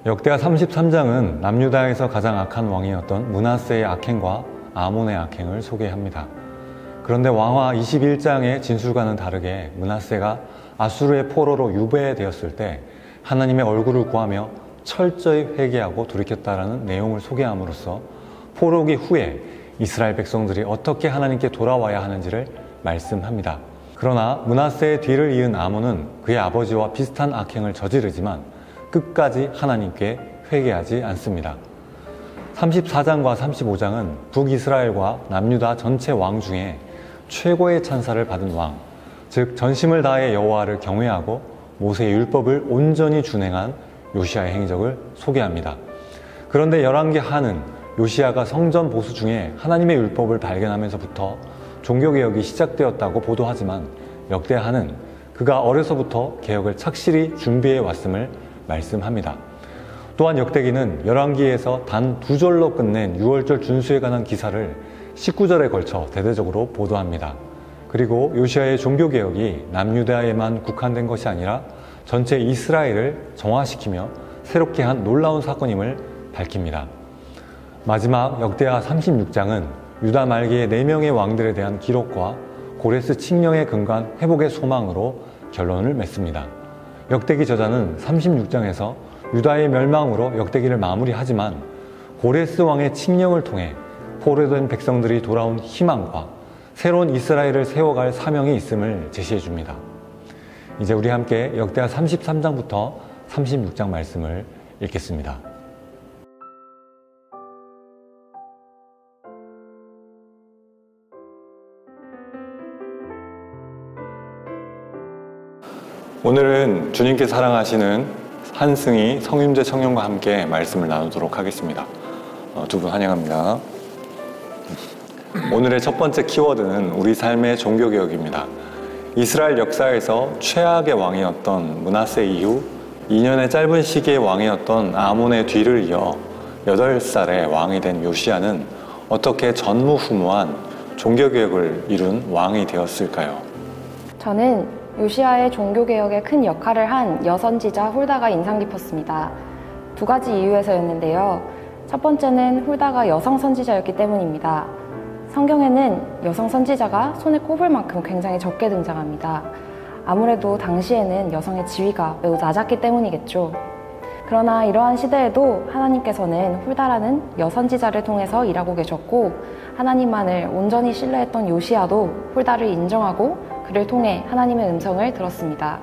역대하 33장은 남유다에서 가장 악한 왕이었던 므낫세의 악행과 아몬의 악행을 소개합니다. 그런데 왕화 21장의 진술과는 다르게 므낫세가 아수르의 포로로 유배되었을 때 하나님의 얼굴을 구하며 철저히 회개하고 돌이켰다라는 내용을 소개함으로써 포로기 후에 이스라엘 백성들이 어떻게 하나님께 돌아와야 하는지를 말씀합니다. 그러나 므낫세의 뒤를 이은 아몬은 그의 아버지와 비슷한 악행을 저지르지만 끝까지 하나님께 회개하지 않습니다. 34장과 35장은 북이스라엘과 남유다 전체 왕 중에 최고의 찬사를 받은 왕, 즉 전심을 다해 여호와를 경외하고 모세의 율법을 온전히 준행한 요시야의 행적을 소개합니다. 그런데 열왕기 하는 요시야가 성전 보수 중에 하나님의 율법을 발견하면서부터 종교개혁이 시작되었다고 보도하지만 역대하는 그가 어려서부터 개혁을 착실히 준비해 왔음을 말씀합니다. 또한 역대기는 열왕기에서 단 2절로 끝낸 유월절 준수에 관한 기사를 19절에 걸쳐 대대적으로 보도합니다. 그리고 요시야의 종교개혁이 남유다에만 국한된 것이 아니라 전체 이스라엘을 정화시키며 새롭게 한 놀라운 사건임을 밝힙니다. 마지막 역대하 36장은 유다 말기의 4명의 왕들에 대한 기록과 고레스 칙령에 근거한 회복의 소망으로 결론을 맺습니다. 역대기 저자는 36장에서 유다의 멸망으로 역대기를 마무리하지만 고레스 왕의 칙령을 통해 포로된 백성들이 돌아온 희망과 새로운 이스라엘을 세워갈 사명이 있음을 제시해 줍니다. 이제 우리 함께 역대하 33장부터 36장 말씀을 읽겠습니다. 오늘은 주님께 사랑하시는 한승희 성윤재 청년과 함께 말씀을 나누도록 하겠습니다. 두 분 환영합니다. 오늘의 첫 번째 키워드는 우리 삶의 종교개혁입니다. 이스라엘 역사에서 최악의 왕이었던 므낫세 이후 2년의 짧은 시기의 왕이었던 아몬의 뒤를 이어 8살의 왕이 된 요시야는 어떻게 전무후무한 종교개혁을 이룬 왕이 되었을까요? 저는 요시야의 종교개혁에 큰 역할을 한 여선지자 훌다가 인상 깊었습니다. 2가지 이유에서였는데요. 첫 번째는 훌다가 여성 선지자였기 때문입니다. 성경에는 여성 선지자가 손에 꼽을 만큼 굉장히 적게 등장합니다. 아무래도 당시에는 여성의 지위가 매우 낮았기 때문이겠죠. 그러나 이러한 시대에도 하나님께서는 훌다라는 여선지자를 통해서 일하고 계셨고 하나님만을 온전히 신뢰했던 요시야도 훌다를 인정하고 그를 통해 하나님의 음성을 들었습니다.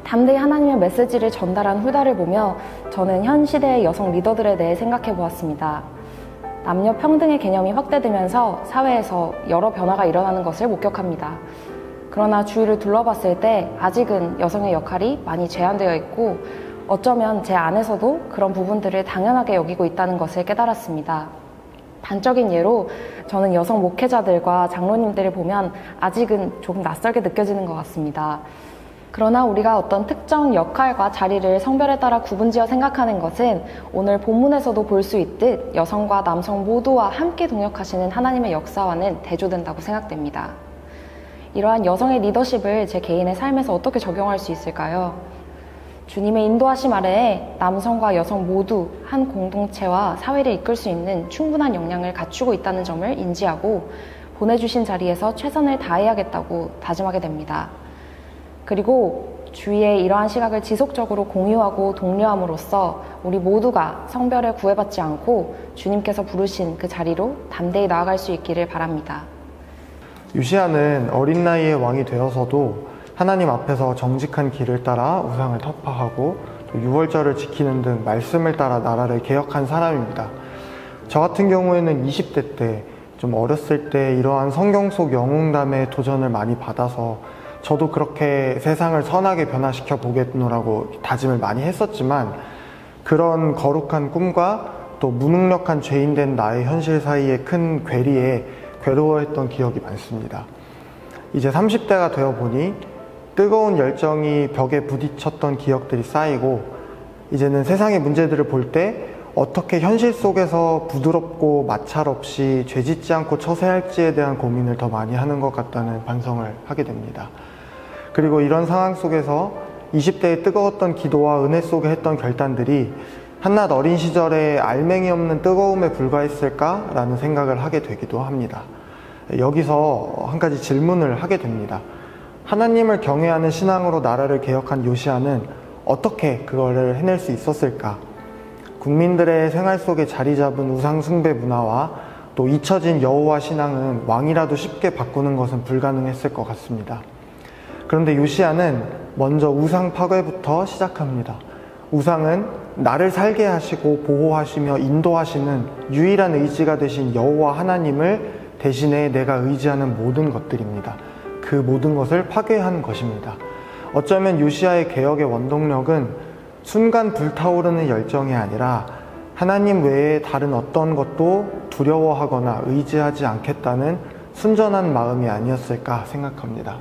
담대히 하나님의 메시지를 전달한 훌다를 보며 저는 현 시대의 여성 리더들에 대해 생각해 보았습니다. 남녀 평등의 개념이 확대되면서 사회에서 여러 변화가 일어나는 것을 목격합니다. 그러나 주위를 둘러봤을 때 아직은 여성의 역할이 많이 제한되어 있고 어쩌면 제 안에서도 그런 부분들을 당연하게 여기고 있다는 것을 깨달았습니다. 단적인 예로 저는 여성 목회자들과 장로님들을 보면 아직은 조금 낯설게 느껴지는 것 같습니다. 그러나 우리가 어떤 특정 역할과 자리를 성별에 따라 구분지어 생각하는 것은 오늘 본문에서도 볼 수 있듯 여성과 남성 모두와 함께 동역하시는 하나님의 역사와는 대조된다고 생각됩니다. 이러한 여성의 리더십을 제 개인의 삶에서 어떻게 적용할 수 있을까요? 주님의 인도하심 아래에 남성과 여성 모두 한 공동체와 사회를 이끌 수 있는 충분한 역량을 갖추고 있다는 점을 인지하고 보내주신 자리에서 최선을 다해야겠다고 다짐하게 됩니다. 그리고 주위에 이러한 시각을 지속적으로 공유하고 독려함으로써 우리 모두가 성별에 구애받지 않고 주님께서 부르신 그 자리로 담대히 나아갈 수 있기를 바랍니다. 요시야는 어린 나이에 왕이 되어서도 하나님 앞에서 정직한 길을 따라 우상을 터파하고 유월절을 지키는 등 말씀을 따라 나라를 개혁한 사람입니다. 저 같은 경우에는 20대 때 좀 어렸을 때 이러한 성경 속 영웅담의 도전을 많이 받아서 저도 그렇게 세상을 선하게 변화시켜 보겠노라고 다짐을 많이 했었지만 그런 거룩한 꿈과 또 무능력한 죄인된 나의 현실 사이에 큰 괴리에 괴로워했던 기억이 많습니다. 이제 30대가 되어 보니 뜨거운 열정이 벽에 부딪혔던 기억들이 쌓이고 이제는 세상의 문제들을 볼 때 어떻게 현실 속에서 부드럽고 마찰 없이 죄짓지 않고 처세할지에 대한 고민을 더 많이 하는 것 같다는 반성을 하게 됩니다. 그리고 이런 상황 속에서 20대의 뜨거웠던 기도와 은혜 속에 했던 결단들이 한낱 어린 시절에 알맹이 없는 뜨거움에 불과했을까라는 생각을 하게 되기도 합니다. 여기서 한 가지 질문을 하게 됩니다. 하나님을 경외하는 신앙으로 나라를 개혁한 요시야는 어떻게 그거를 해낼 수 있었을까? 국민들의 생활 속에 자리 잡은 우상 숭배 문화와 또 잊혀진 여호와 신앙은 왕이라도 쉽게 바꾸는 것은 불가능했을 것 같습니다. 그런데 요시야는 먼저 우상 파괴부터 시작합니다. 우상은 나를 살게 하시고 보호하시며 인도하시는 유일한 의지가 되신 여호와 하나님을 대신에 내가 의지하는 모든 것들입니다. 그 모든 것을 파괴한 것입니다. 어쩌면 요시야의 개혁의 원동력은 순간 불타오르는 열정이 아니라 하나님 외에 다른 어떤 것도 두려워하거나 의지하지 않겠다는 순전한 마음이 아니었을까 생각합니다.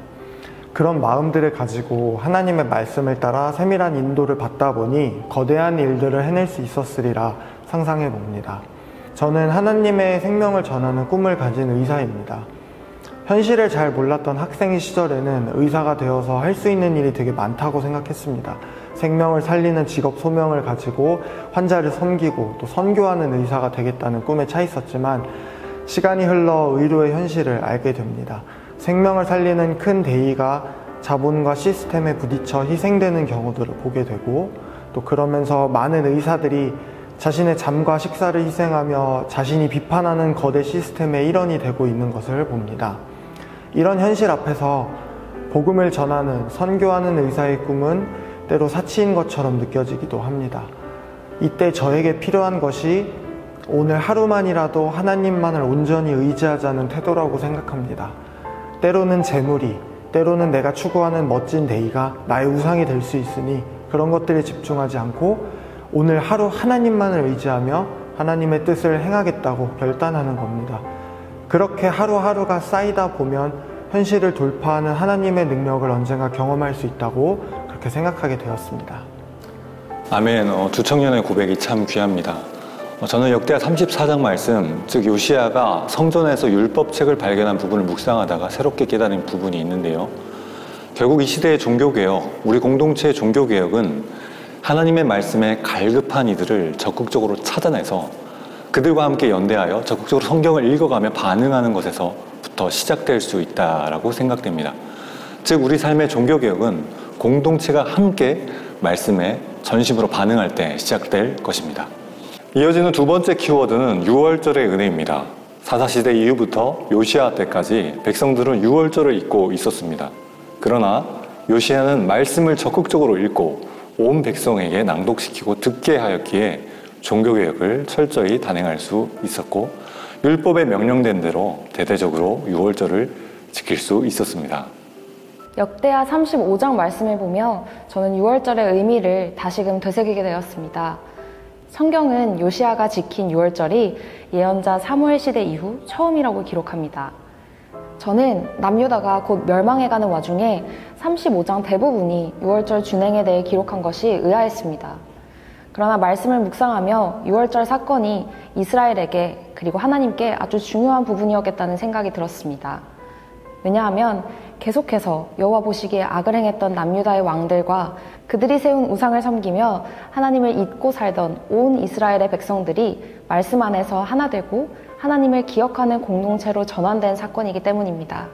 그런 마음들을 가지고 하나님의 말씀을 따라 세밀한 인도를 받다 보니 거대한 일들을 해낼 수 있었으리라 상상해 봅니다. 저는 하나님의 생명을 전하는 꿈을 가진 의사입니다. 현실을 잘 몰랐던 학생 시절에는 의사가 되어서 할 수 있는 일이 되게 많다고 생각했습니다. 생명을 살리는 직업 소명을 가지고 환자를 섬기고 또 선교하는 의사가 되겠다는 꿈에 차 있었지만 시간이 흘러 의료의 현실을 알게 됩니다. 생명을 살리는 큰 대의가 자본과 시스템에 부딪혀 희생되는 경우들을 보게 되고 또 그러면서 많은 의사들이 자신의 잠과 식사를 희생하며 자신이 비판하는 거대 시스템의 일원이 되고 있는 것을 봅니다. 이런 현실 앞에서 복음을 전하는, 선교하는 의사의 꿈은 때로 사치인 것처럼 느껴지기도 합니다. 이때 저에게 필요한 것이 오늘 하루만이라도 하나님만을 온전히 의지하자는 태도라고 생각합니다. 때로는 재물이, 때로는 내가 추구하는 멋진 대의가 나의 우상이 될 수 있으니 그런 것들에 집중하지 않고 오늘 하루 하나님만을 의지하며 하나님의 뜻을 행하겠다고 결단하는 겁니다. 그렇게 하루하루가 쌓이다 보면 현실을 돌파하는 하나님의 능력을 언젠가 경험할 수 있다고 그렇게 생각하게 되었습니다. 아멘. 두 청년의 고백이 참 귀합니다. 저는 역대하 34장 말씀, 즉 요시야가 성전에서 율법책을 발견한 부분을 묵상하다가 새롭게 깨달은 부분이 있는데요. 결국 이 시대의 종교개혁, 우리 공동체의 종교개혁은 하나님의 말씀에 갈급한 이들을 적극적으로 찾아내서 그들과 함께 연대하여 적극적으로 성경을 읽어가며 반응하는 것에서부터 시작될 수 있다라고 생각됩니다. 즉 우리 삶의 종교개혁은 공동체가 함께 말씀에 전심으로 반응할 때 시작될 것입니다. 이어지는 두 번째 키워드는 유월절의 은혜입니다. 사사시대 이후부터 요시야 때까지 백성들은 유월절을 잊고 있었습니다. 그러나 요시야는 말씀을 적극적으로 읽고 온 백성에게 낭독시키고 듣게 하였기에 종교개혁을 철저히 단행할 수 있었고 율법에 명령된 대로 대대적으로 유월절을 지킬 수 있었습니다. 역대하 35장 말씀을 보며 저는 유월절의 의미를 다시금 되새기게 되었습니다. 성경은 요시야가 지킨 유월절이 예언자 사무엘 시대 이후 처음이라고 기록합니다. 저는 남유다가 곧 멸망해가는 와중에 35장 대부분이 유월절 준행에 대해 기록한 것이 의아했습니다. 그러나 말씀을 묵상하며 유월절 사건이 이스라엘에게 그리고 하나님께 아주 중요한 부분이었겠다는 생각이 들었습니다. 왜냐하면 계속해서 여호와 보시기에 악을 행했던 남유다의 왕들과 그들이 세운 우상을 섬기며 하나님을 잊고 살던 온 이스라엘의 백성들이 말씀 안에서 하나 되고 하나님을 기억하는 공동체로 전환된 사건이기 때문입니다.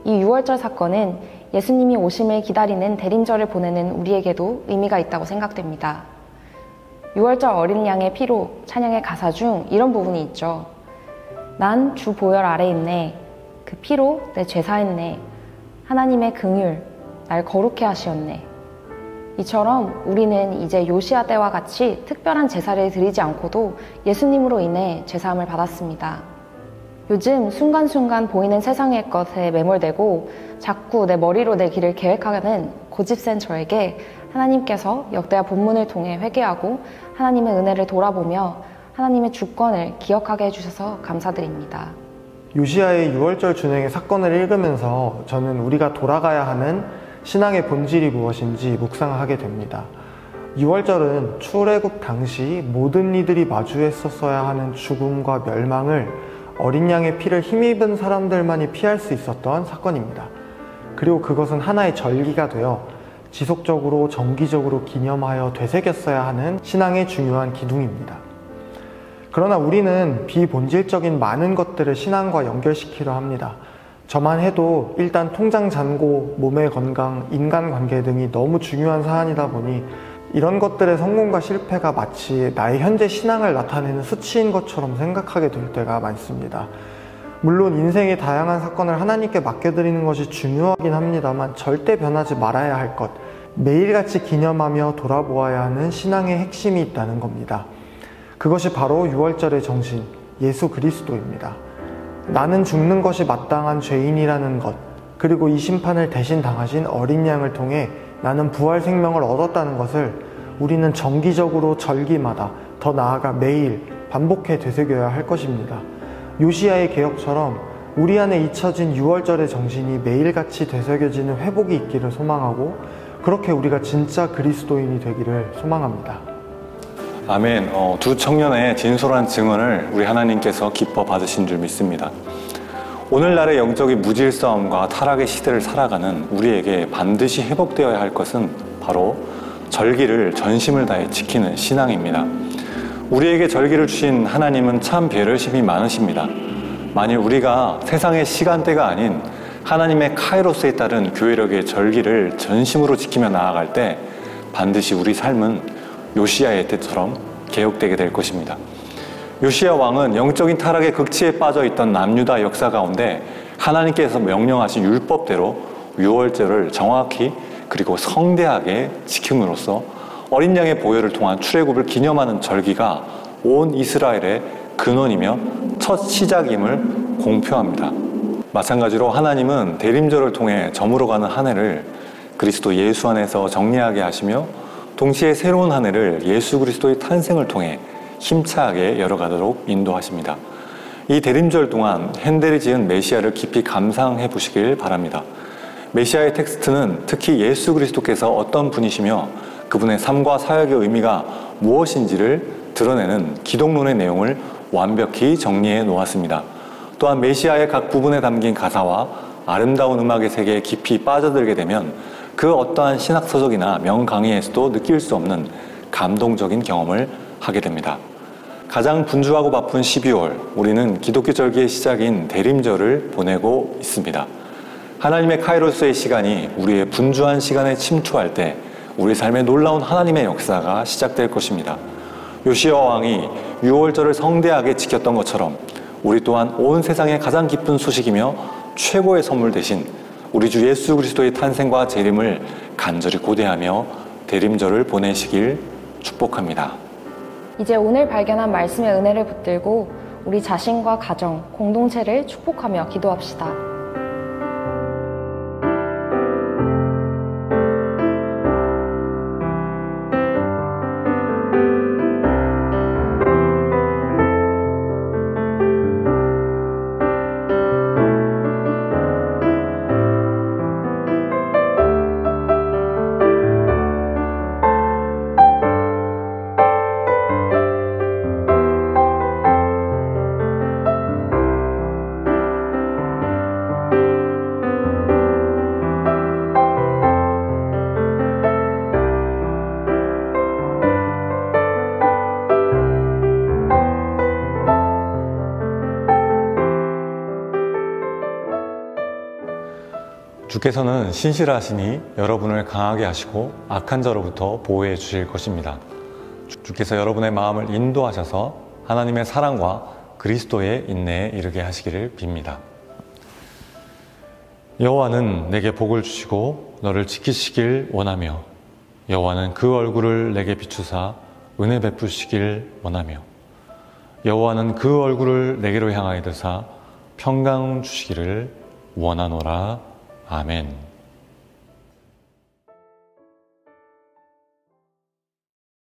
이 유월절 사건은 예수님이 오심을 기다리는 대림절을 보내는 우리에게도 의미가 있다고 생각됩니다. 유월절 어린 양의 피로 찬양의 가사 중 이런 부분이 있죠. 난 주 보혈 아래 있네. 그 피로 내 죄 사했네. 하나님의 긍휼 날 거룩해 하시었네. 이처럼 우리는 이제 요시야 때와 같이 특별한 제사를 드리지 않고도 예수님으로 인해 제사함을 받았습니다. 요즘 순간순간 보이는 세상의 것에 매몰되고 자꾸 내 머리로 내 길을 계획하는 고집센 저에게 하나님께서 역대하 본문을 통해 회개하고 하나님의 은혜를 돌아보며 하나님의 주권을 기억하게 해주셔서 감사드립니다. 요시야의 유월절 준행의 사건을 읽으면서 저는 우리가 돌아가야 하는 신앙의 본질이 무엇인지 묵상하게 됩니다. 유월절은 출애굽 당시 모든 이들이 마주했었어야 하는 죽음과 멸망을 어린 양의 피를 힘입은 사람들만이 피할 수 있었던 사건입니다. 그리고 그것은 하나의 절기가 되어 지속적으로 정기적으로 기념하여 되새겼어야 하는 신앙의 중요한 기둥입니다. 그러나 우리는 비본질적인 많은 것들을 신앙과 연결시키려 합니다. 저만 해도 일단 통장 잔고, 몸의 건강, 인간관계 등이 너무 중요한 사안이다 보니 이런 것들의 성공과 실패가 마치 나의 현재 신앙을 나타내는 수치인 것처럼 생각하게 될 때가 많습니다. 물론 인생의 다양한 사건을 하나님께 맡겨드리는 것이 중요하긴 합니다만 절대 변하지 말아야 할 것, 매일같이 기념하며 돌아보아야 하는 신앙의 핵심이 있다는 겁니다. 그것이 바로 유월절의 정신, 예수 그리스도입니다. 나는 죽는 것이 마땅한 죄인이라는 것, 그리고 이 심판을 대신 당하신 어린 양을 통해 나는 부활 생명을 얻었다는 것을 우리는 정기적으로 절기마다, 더 나아가 매일 반복해 되새겨야 할 것입니다. 요시야의 개혁처럼 우리 안에 잊혀진 유월절의 정신이 매일같이 되새겨지는 회복이 있기를 소망하고, 그렇게 우리가 진짜 그리스도인이 되기를 소망합니다. 아멘. 두 청년의 진솔한 증언을 우리 하나님께서 기뻐 받으신 줄 믿습니다. 오늘날의 영적인 무질서함과 타락의 시대를 살아가는 우리에게 반드시 회복되어야 할 것은 바로 절기를 전심을 다해 지키는 신앙입니다. 우리에게 절기를 주신 하나님은 참 배려심이 많으십니다. 만일 우리가 세상의 시간대가 아닌 하나님의 카이로스에 따른 교회력의 절기를 전심으로 지키며 나아갈 때 반드시 우리 삶은 요시야의 때처럼 개혁되게 될 것입니다. 요시야 왕은 영적인 타락의 극치에 빠져 있던 남유다 역사 가운데 하나님께서 명령하신 율법대로 유월절을 정확히 그리고 성대하게 지킴으로써 어린 양의 보혈을 통한 출애굽을 기념하는 절기가 온 이스라엘의 근원이며 첫 시작임을 공표합니다. 마찬가지로 하나님은 대림절을 통해 저물어가는 한 해를 그리스도 예수 안에서 정리하게 하시며 동시에 새로운 한 해를 예수 그리스도의 탄생을 통해 힘차게 열어가도록 인도하십니다. 이 대림절 동안 핸델이 지은 메시아를 깊이 감상해 보시길 바랍니다. 메시아의 텍스트는 특히 예수 그리스도께서 어떤 분이시며 그분의 삶과 사역의 의미가 무엇인지를 드러내는 기독론의 내용을 완벽히 정리해 놓았습니다. 또한 메시아의 각 부분에 담긴 가사와 아름다운 음악의 세계에 깊이 빠져들게 되면 그 어떠한 신학서적이나 명강의에서도 느낄 수 없는 감동적인 경험을 하게 됩니다. 가장 분주하고 바쁜 12월, 우리는 기독교 절기의 시작인 대림절을 보내고 있습니다. 하나님의 카이로스의 시간이 우리의 분주한 시간에 침투할 때 우리 삶에 놀라운 하나님의 역사가 시작될 것입니다. 요시야 왕이 유월절을 성대하게 지켰던 것처럼 우리 또한 온 세상의 가장 기쁜 소식이며 최고의 선물 대신 우리 주 예수 그리스도의 탄생과 재림을 간절히 고대하며 대림절을 보내시길 축복합니다. 이제 오늘 발견한 말씀의 은혜를 붙들고 우리 자신과 가정, 공동체를 축복하며 기도합시다. 주께서는 신실하시니 여러분을 강하게 하시고 악한 자로부터 보호해 주실 것입니다. 주께서 여러분의 마음을 인도하셔서 하나님의 사랑과 그리스도의 인내에 이르게 하시기를 빕니다. 여호와는 내게 복을 주시고 너를 지키시길 원하며 여호와는 그 얼굴을 내게 비추사 은혜 베푸시길 원하며 여호와는 그 얼굴을 내게로 향하여 드사 평강 주시기를 원하노라. 아멘.